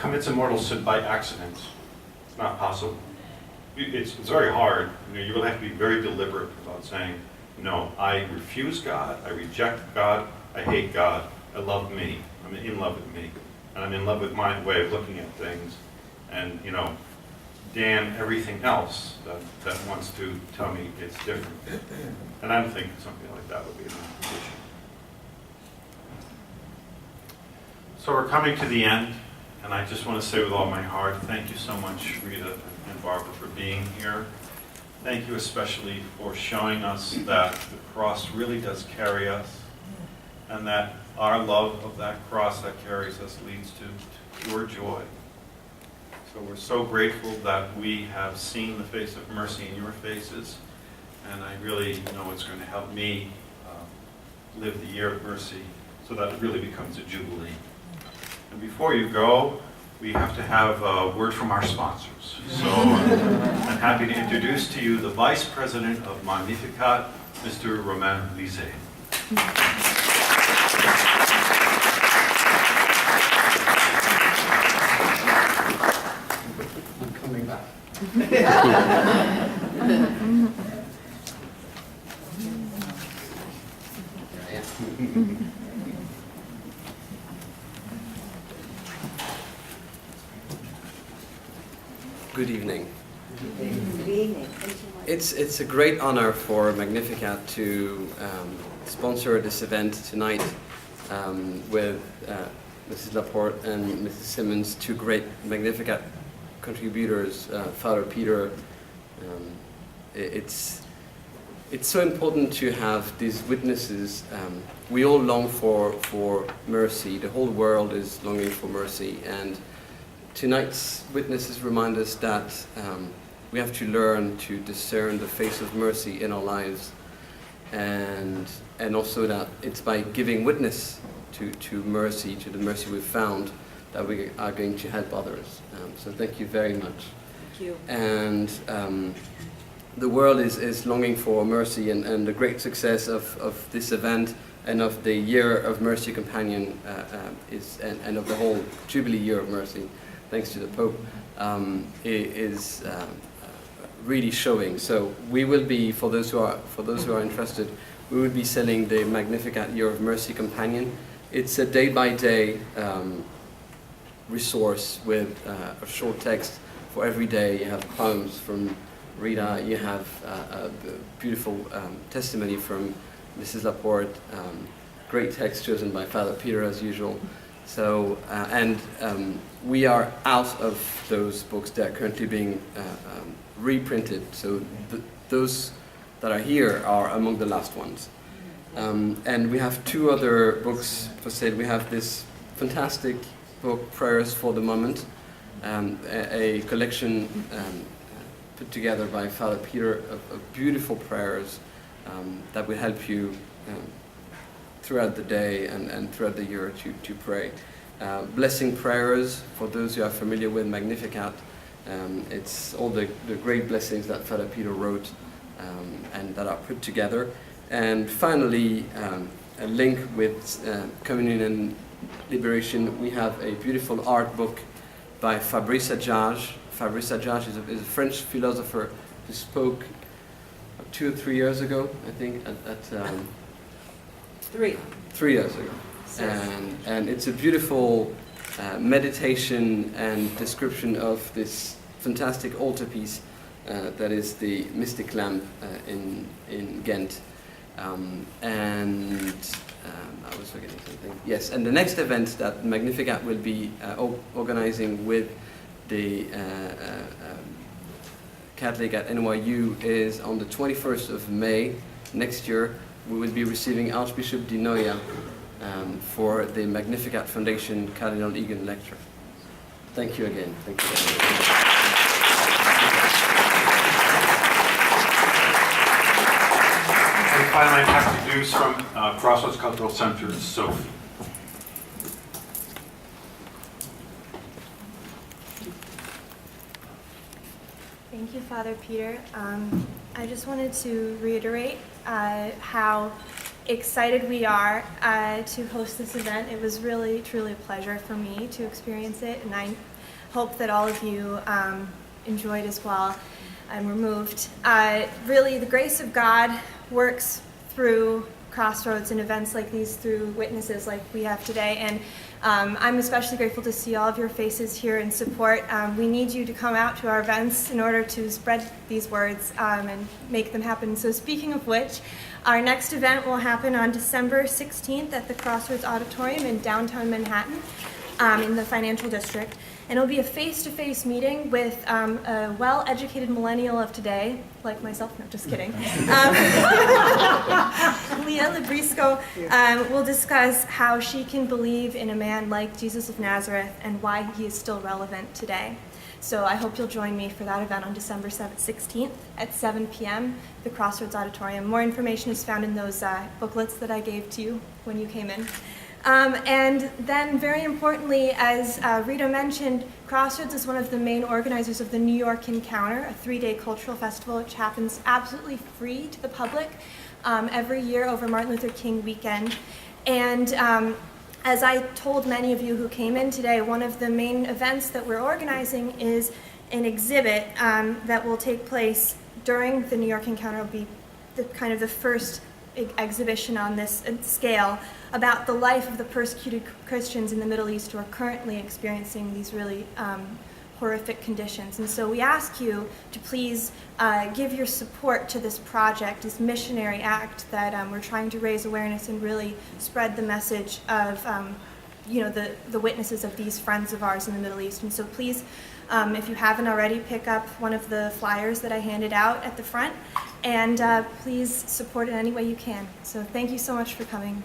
commits a mortal sin by accident. It's not possible. It's very hard. You really have to be very deliberate about saying, no, I refuse God, I reject God, I hate God, I love me, I'm in love with me, and I'm in love with my way of looking at things, and damn everything else that wants to tell me it's different. And I don't think something like that would be an position. So we're coming to the end, and I just want to say with all my heart, thank you so much, Rita and Barbara, for being here. Thank you especially for showing us that the cross really does carry us, and that our love of that cross that carries us leads to pure joy. So we're so grateful that we have seen the face of mercy in your faces, and I really know it's going to help me live the year of mercy so that it really becomes a jubilee. And before you go, we have to have a word from our sponsors. So I'm happy to introduce to you the Vice President of Magnificat, Mr. Romain Lisset. I'm coming back. Good evening. Good evening. It's a great honor for Magnificat to sponsor this event tonight with Mrs. La Porte and Mrs. Simmons, two great Magnificat contributors, Father Peter. It's so important to have these witnesses. We all long for mercy. The whole world is longing for mercy, and tonight's witnesses remind us that we have to learn to discern the face of mercy in our lives, and also that it's by giving witness to mercy, to the mercy we've found, that we are going to help others. So thank you very much. Thank you. And the world is longing for mercy, and the great success of this event and of the Year of Mercy Companion and of the whole Jubilee Year of Mercy, thanks to the Pope, is really showing. So we will be, for those who are interested, we will be selling the Magnificat Year of Mercy Companion. It's a day-by-day resource with a short text for every day. You have poems from Rita, you have a beautiful testimony from Mrs. La Porte, great text chosen by Father Peter as usual. So, we are out of those books. They are currently being reprinted. So those that are here are among the last ones. And we have two other books for sale. We have this fantastic book, Prayers for the Moment, a collection put together by Father Peter of beautiful prayers that will help you throughout the day and throughout the year to pray. Blessing prayers, for those who are familiar with Magnificat, it's all the great blessings that Father Peter wrote and that are put together. And finally, a link with Communion and Liberation. We have a beautiful art book by Fabrice Adjage. Fabrice Adjage is a French philosopher who spoke 2 or 3 years ago, I think, at 3 years ago. And it's a beautiful meditation and description of this fantastic altarpiece that is the Mystic Lamp in Ghent. I was forgetting something. Yes, and the next event that Magnificat will be organizing with the Catholic at NYU is on the 21st of May next year. We will be receiving Archbishop Di Noia for the Magnificat Foundation Cardinal Egan Lecture. Thank you again. Thank you very much. And finally, I have to introduce from Crossroads Cultural Center, Sophie. Thank you, Father Peter. I just wanted to reiterate how excited we are to host this event. It was really, truly a pleasure for me to experience it, and I hope that all of you enjoyed as well and were moved. Really, the grace of God works through Crossroads and events like these, through witnesses like we have today, and I'm especially grateful to see all of your faces here in support. We need you to come out to our events in order to spread these words and make them happen. So speaking of which, our next event will happen on December 16th at the Crossroads Auditorium in downtown Manhattan in the financial district. And it'll be a face-to-face meeting with a well-educated millennial of today, like myself, no, just kidding. Leah Labrisco will discuss how she can believe in a man like Jesus of Nazareth and why he is still relevant today. So I hope you'll join me for that event on December 16th at 7 p.m. at the Crossroads Auditorium. More information is found in those booklets that I gave to you when you came in. And then, very importantly, as Rita mentioned, Crossroads is one of the main organizers of the New York Encounter, a 3-day cultural festival which happens absolutely free to the public every year over Martin Luther King weekend. And as I told many of you who came in today, one of the main events that we're organizing is an exhibit that will take place during the New York Encounter. It'll be the first exhibition on this scale about the life of the persecuted Christians in the Middle East who are currently experiencing these really horrific conditions. And so we ask you to please give your support to this project, this missionary act that we're trying to raise awareness and really spread the message of the witnesses of these friends of ours in the Middle East. And so please, if you haven't already, pick up one of the flyers that I handed out at the front, and please support it any way you can. So thank you so much for coming.